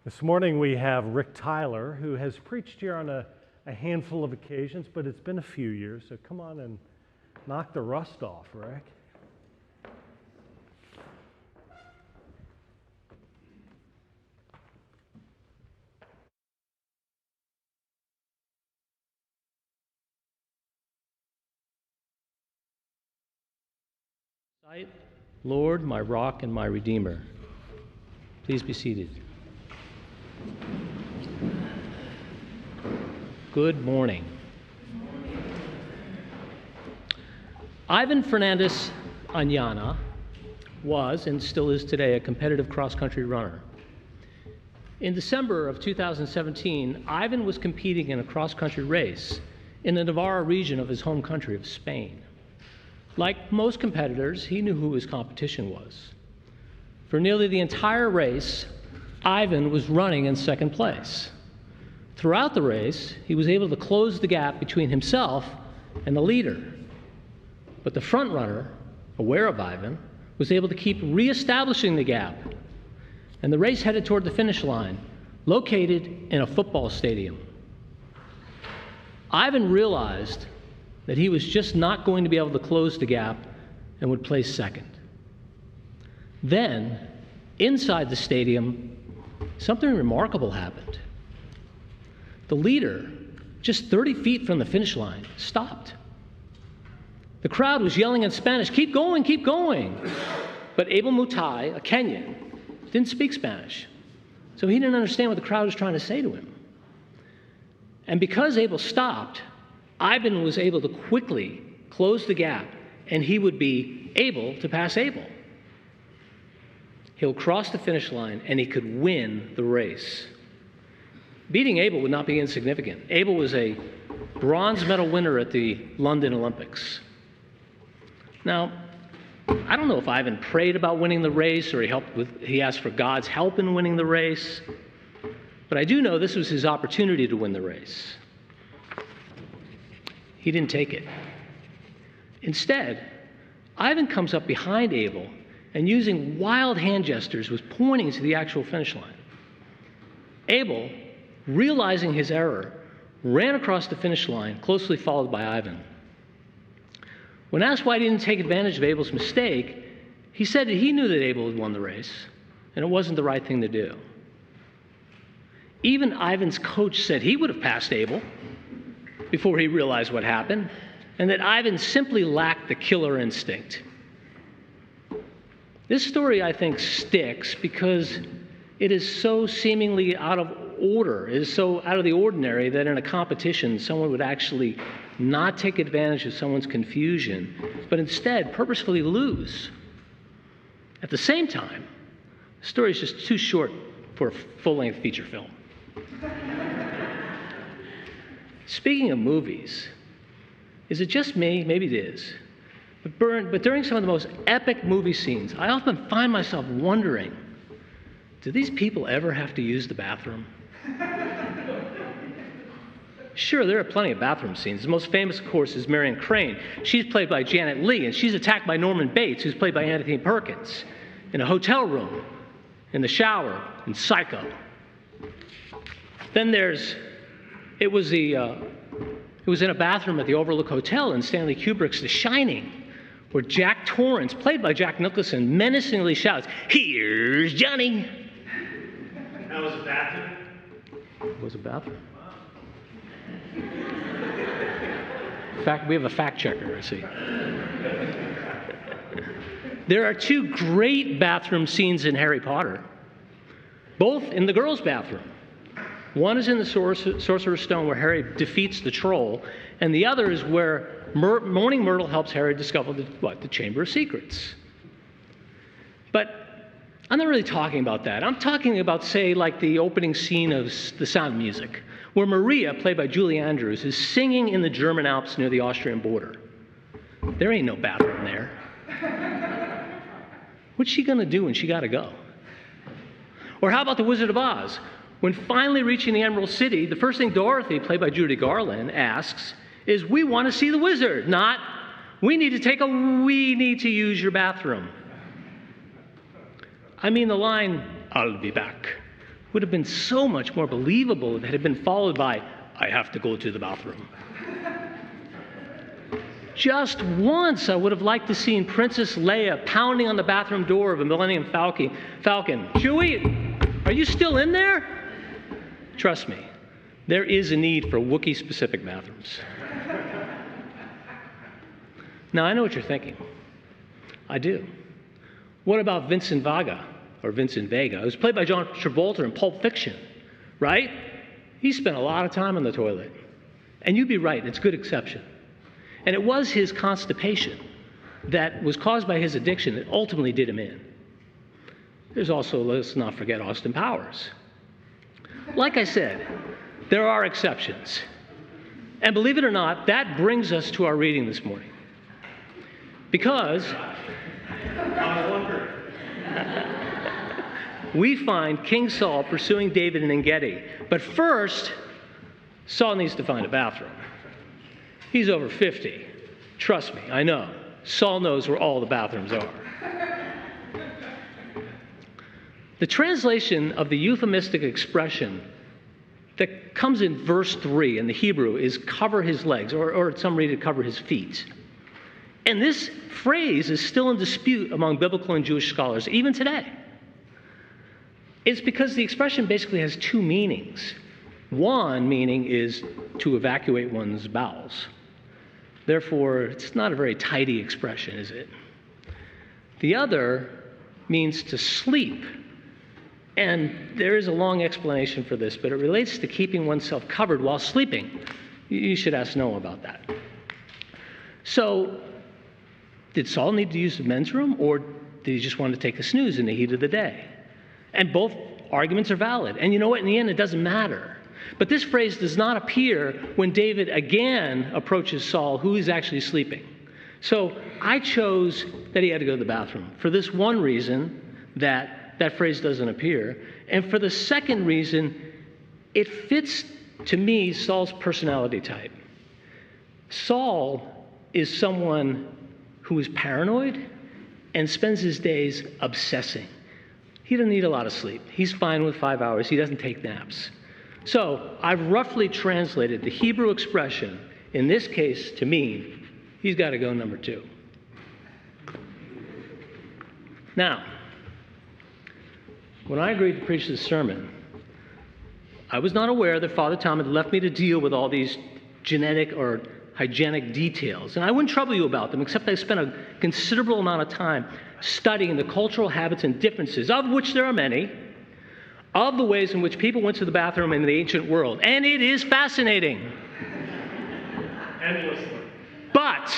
This morning we have Rick Tyler, who has preached here on a handful of occasions, but it's been a few years, so come on and knock the rust off, Rick. Lord, my rock and my redeemer. Please be seated. Good morning. Ivan Fernandez Añana was, and still is today, a competitive cross-country runner. In December of 2017, Ivan was competing in a cross-country race in the Navarra region of his home country of Spain. Like most competitors, he knew who his competition was. For nearly the entire race, Ivan was running in second place. Throughout the race, he was able to close the gap between himself and the leader. But the front runner, aware of Ivan, was able to keep reestablishing the gap. And the race headed toward the finish line, located in a football stadium. Ivan realized that he was just not going to be able to close the gap and would place second. Then, inside the stadium, something remarkable happened. The leader, just 30 feet from the finish line, stopped. The crowd was yelling in Spanish, "Keep going, keep going." But Abel Mutai, a Kenyan, didn't speak Spanish, so he didn't understand what the crowd was trying to say to him. And because Abel stopped, Ivan was able to quickly close the gap, and he would be able to pass Abel. He'll cross the finish line, and he could win the race. Beating Abel would not be insignificant. Abel was a bronze medal winner at the London Olympics. Now, I don't know if Ivan prayed about winning the race or he asked for God's help in winning the race, but I do know this was his opportunity to win the race. He didn't take it. Instead, Ivan comes up behind Abel and using wild hand gestures was pointing to the actual finish line. Abel, realizing his error, ran across the finish line, closely followed by Ivan. When asked why he didn't take advantage of Abel's mistake, he said that he knew that Abel had won the race, and it wasn't the right thing to do. Even Ivan's coach said he would have passed Abel before he realized what happened, and that Ivan simply lacked the killer instinct. This story, I think, sticks because it is so seemingly out of order, it is so out of the ordinary that in a competition, someone would actually not take advantage of someone's confusion, but instead purposefully lose. At the same time, the story is just too short for a full-length feature film. Speaking of movies, is it just me? Maybe it is. But during some of the most epic movie scenes, I often find myself wondering, do these people ever have to use the bathroom? Sure, there are plenty of bathroom scenes. The most famous, of course, is Marion Crane. She's played by Janet Leigh, and she's attacked by Norman Bates, who's played by Anthony Perkins, in a hotel room, in the shower, in Psycho. Then it was in a bathroom at the Overlook Hotel in Stanley Kubrick's The Shining, where Jack Torrance, played by Jack Nicholson, menacingly shouts, "Here's Johnny." That was a bathroom? It was a bathroom. In fact, we have a fact checker, I see. There are two great bathroom scenes in Harry Potter, both in the girls' bathroom. One is in the Sorcerer's Stone where Harry defeats the troll, and the other is where Moaning Myrtle helps Harry discover the Chamber of Secrets. But I'm not really talking about that. I'm talking about, say, like the opening scene of The Sound of Music, where Maria, played by Julie Andrews, is singing in the German Alps near the Austrian border. There ain't no bathroom there. What's she gonna do when she gotta go? Or how about The Wizard of Oz? When finally reaching the Emerald City, the first thing Dorothy, played by Judy Garland, asks is, "We want to see the wizard," not, we need to use your bathroom." I mean the line, "I'll be back," would have been so much more believable if it had been followed by, I have to go to the bathroom. Just once, I would have liked to see Princess Leia pounding on the bathroom door of a Millennium Falcon. Chewie, are you still in there? Trust me, there is a need for Wookiee-specific bathrooms. Now, I know what you're thinking. I do. What about Vincent Vega, who's played by John Travolta in Pulp Fiction, right? He spent a lot of time on the toilet. And you'd be right, it's a good exception. And it was his constipation that was caused by his addiction that ultimately did him in. There's also, let's not forget, Austin Powers. Like I said, there are exceptions. And believe it or not, that brings us to our reading this morning. Because we find King Saul pursuing David in En-Gedi. But first, Saul needs to find a bathroom. He's over 50. Trust me, I know. Saul knows where all the bathrooms are. The translation of the euphemistic expression that comes in verse 3 in the Hebrew is cover his legs, or some read it cover his feet. And this phrase is still in dispute among biblical and Jewish scholars, even today. It's because the expression basically has two meanings. One meaning is to evacuate one's bowels. Therefore, it's not a very tidy expression, is it? The other means to sleep. And there is a long explanation for this, but it relates to keeping oneself covered while sleeping. You should ask Noah about that. So, did Saul need to use the men's room, or did he just want to take a snooze in the heat of the day? And both arguments are valid. And you know what? In the end, it doesn't matter. But this phrase does not appear when David again approaches Saul, who is actually sleeping. So I chose that he had to go to the bathroom for this one reason, that phrase doesn't appear. And for the second reason, it fits, to me, Saul's personality type. Saul is someone who is paranoid and spends his days obsessing. He doesn't need a lot of sleep. He's fine with 5 hours. He doesn't take naps. So I've roughly translated the Hebrew expression, in this case, to mean he's got to go number 2. Now, when I agreed to preach this sermon, I was not aware that Father Tom had left me to deal with all these genetic or hygienic details. And I wouldn't trouble you about them, except I spent a considerable amount of time studying the cultural habits and differences, of which there are many, of the ways in which people went to the bathroom in the ancient world. And it is fascinating. Endlessly. But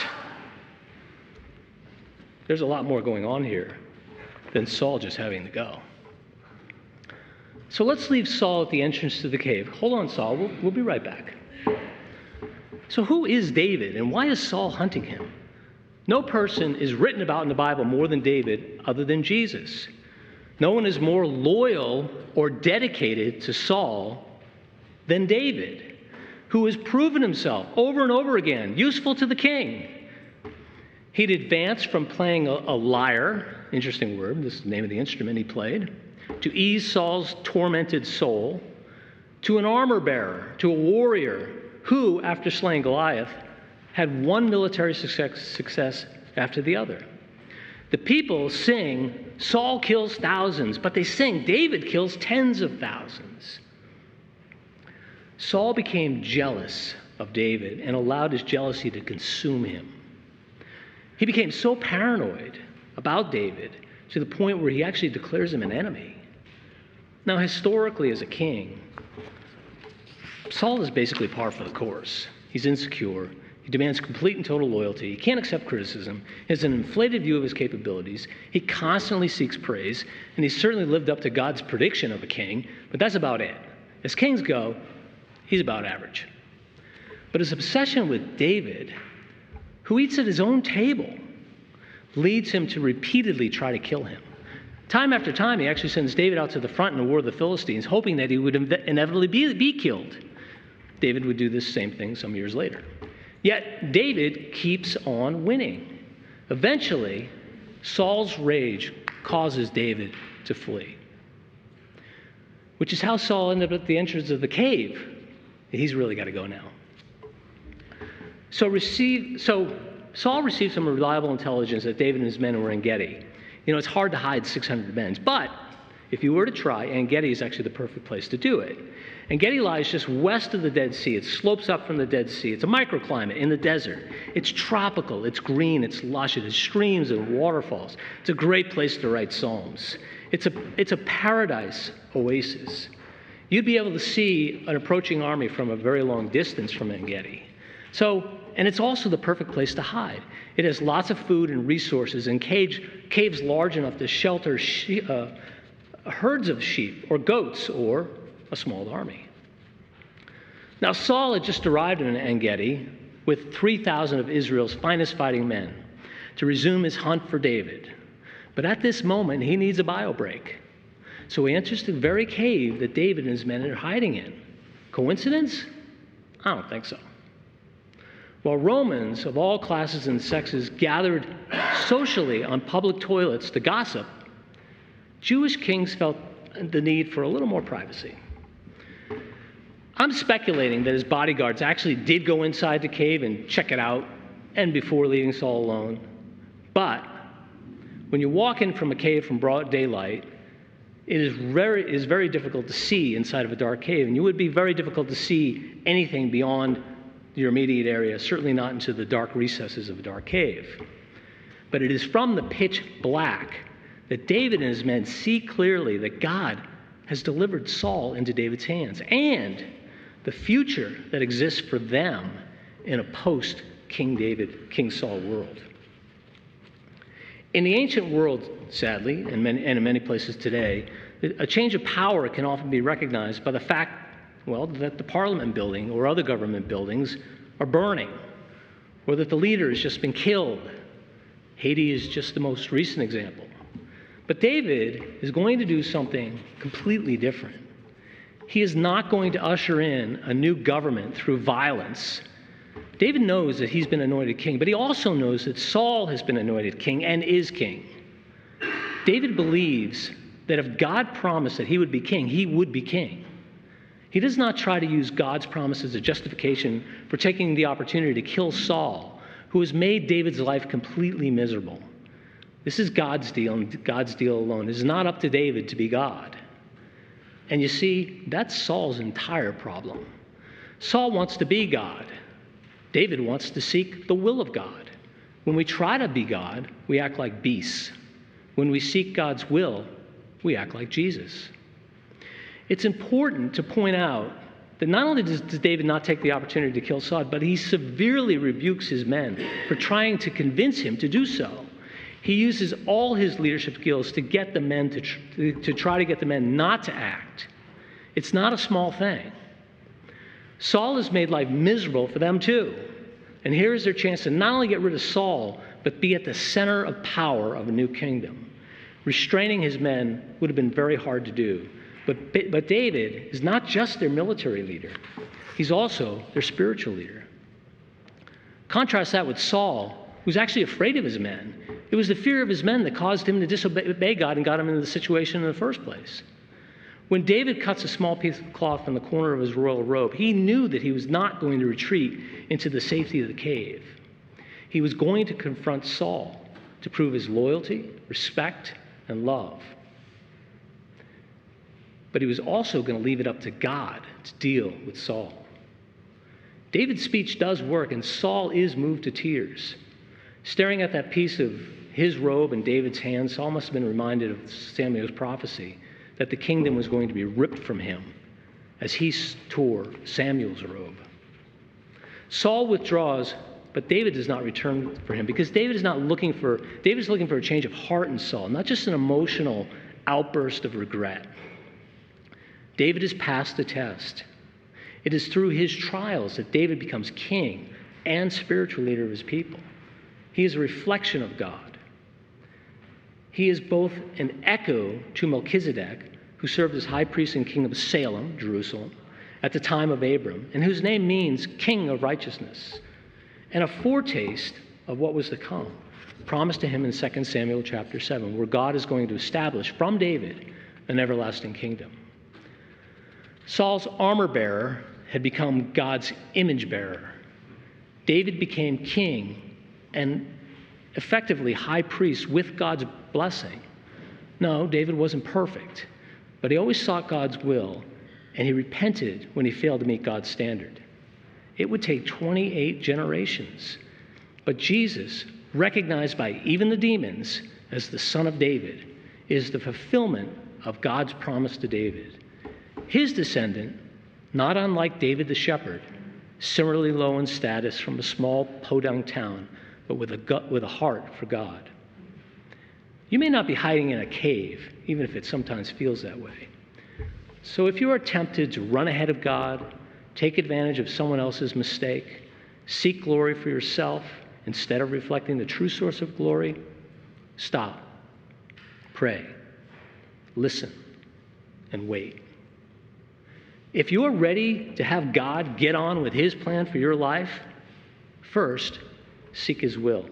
there's a lot more going on here than Saul just having to go. So let's leave Saul at the entrance to the cave. Hold on, Saul. We'll be right back. So who is David, and why is Saul hunting him? No person is written about in the Bible more than David other than Jesus. No one is more loyal or dedicated to Saul than David, who has proven himself over and over again useful to the king. He'd advanced from playing a lyre, interesting word, this is the name of the instrument he played, to ease Saul's tormented soul, to an armor bearer, to a warrior who, after slaying Goliath, had one military success after the other. The people sing, Saul kills thousands, but they sing, David kills tens of thousands. Saul became jealous of David and allowed his jealousy to consume him. He became so paranoid about David to the point where he actually declares him an enemy. Now, historically, as a king, Saul is basically par for the course. He's insecure. He demands complete and total loyalty. He can't accept criticism. He has an inflated view of his capabilities. He constantly seeks praise, and he's certainly lived up to God's prediction of a king, but that's about it. As kings go, he's about average. But his obsession with David, who eats at his own table, leads him to repeatedly try to kill him. Time after time, he actually sends David out to the front in the war of the Philistines, hoping that he would inevitably be killed. David would do this same thing some years later. Yet David keeps on winning. Eventually, Saul's rage causes David to flee. which is how Saul ended up at the entrance of the cave. He's really got to go now. So Saul received some reliable intelligence that David and his men were in Engedi. It's hard to hide 600 men, but if you were to try, Engedi is actually the perfect place to do it. Engedi lies just west of the Dead Sea. It slopes up from the Dead Sea. It's a microclimate in the desert. It's tropical. It's green. It's lush. It has streams and waterfalls. It's a great place to write psalms. It's a paradise oasis. You'd be able to see an approaching army from a very long distance from Engedi. And it's also the perfect place to hide. It has lots of food and resources and caves large enough to shelter herds of sheep or goats or a small army. Now, Saul had just arrived in Engedi with 3,000 of Israel's finest fighting men to resume his hunt for David. But at this moment, he needs a bio break. So he enters the very cave that David and his men are hiding in. Coincidence? I don't think so. While Romans of all classes and sexes gathered socially on public toilets to gossip, Jewish kings felt the need for a little more privacy. I'm speculating that his bodyguards actually did go inside the cave and check it out, and before leaving Saul alone. But when you walk in from a cave from broad daylight, it is very difficult to see inside of a dark cave, and it would be very difficult to see anything beyond your immediate area, certainly not into the dark recesses of a dark cave. But it is from the pitch black that David and his men see clearly that God has delivered Saul into David's hands and the future that exists for them in a post-King David, King Saul world. In the ancient world, sadly, and in many places today, a change of power can often be recognized by the fact, that the parliament building or other government buildings are burning, or that the leader has just been killed. Haiti is just the most recent example. But David is going to do something completely different. He is not going to usher in a new government through violence. David knows that he's been anointed king, but he also knows that Saul has been anointed king and is king. David believes that if God promised that he would be king, he would be king. He does not try to use God's promise as a justification for taking the opportunity to kill Saul, who has made David's life completely miserable. This is God's deal, and God's deal alone. It is not up to David to be God. And you see, that's Saul's entire problem. Saul wants to be God. David wants to seek the will of God. When we try to be God, we act like beasts. When we seek God's will, we act like Jesus. It's important to point out that not only does David not take the opportunity to kill Saul, but he severely rebukes his men for trying to convince him to do so. He uses all his leadership skills to get the men to try to get the men not to act. It's not a small thing. Saul has made life miserable for them too. And here is their chance to not only get rid of Saul, but be at the center of power of a new kingdom. Restraining his men would have been very hard to do. But David is not just their military leader. He's also their spiritual leader. Contrast that with Saul, who's actually afraid of his men. It was the fear of his men that caused him to disobey God and got him into the situation in the first place. When David cuts a small piece of cloth from the corner of his royal robe, he knew that he was not going to retreat into the safety of the cave. He was going to confront Saul to prove his loyalty, respect, and love. But he was also going to leave it up to God to deal with Saul. David's speech does work, and Saul is moved to tears. Staring at that piece of his robe in David's hand, Saul must have been reminded of Samuel's prophecy that the kingdom was going to be ripped from him as he tore Samuel's robe. Saul withdraws, but David does not return for him because David's looking for a change of heart in Saul, not just an emotional outburst of regret. David has passed the test. It is through his trials that David becomes king and spiritual leader of his people. He is a reflection of God. He is both an echo to Melchizedek, who served as high priest and king of Salem, Jerusalem, at the time of Abram, and whose name means king of righteousness, and a foretaste of what was to come, promised to him in 2 Samuel chapter 7, where God is going to establish from David an everlasting kingdom. Saul's armor bearer had become God's image bearer. David became king and effectively high priest with God's blessing. No, David wasn't perfect, but he always sought God's will, and he repented when he failed to meet God's standard. It would take 28 generations. But Jesus, recognized by even the demons as the Son of David, is the fulfillment of God's promise to David. His descendant, not unlike David the shepherd, similarly low in status from a small podunk town, but with a heart for God. You may not be hiding in a cave, even if it sometimes feels that way. So if you are tempted to run ahead of God, take advantage of someone else's mistake, seek glory for yourself instead of reflecting the true source of glory, stop, pray, listen, and wait. If you are ready to have God get on with his plan for your life, first, seek his will.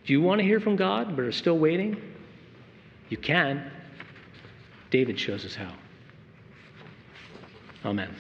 Do you want to hear from God but are still waiting? You can. David shows us how. Amen.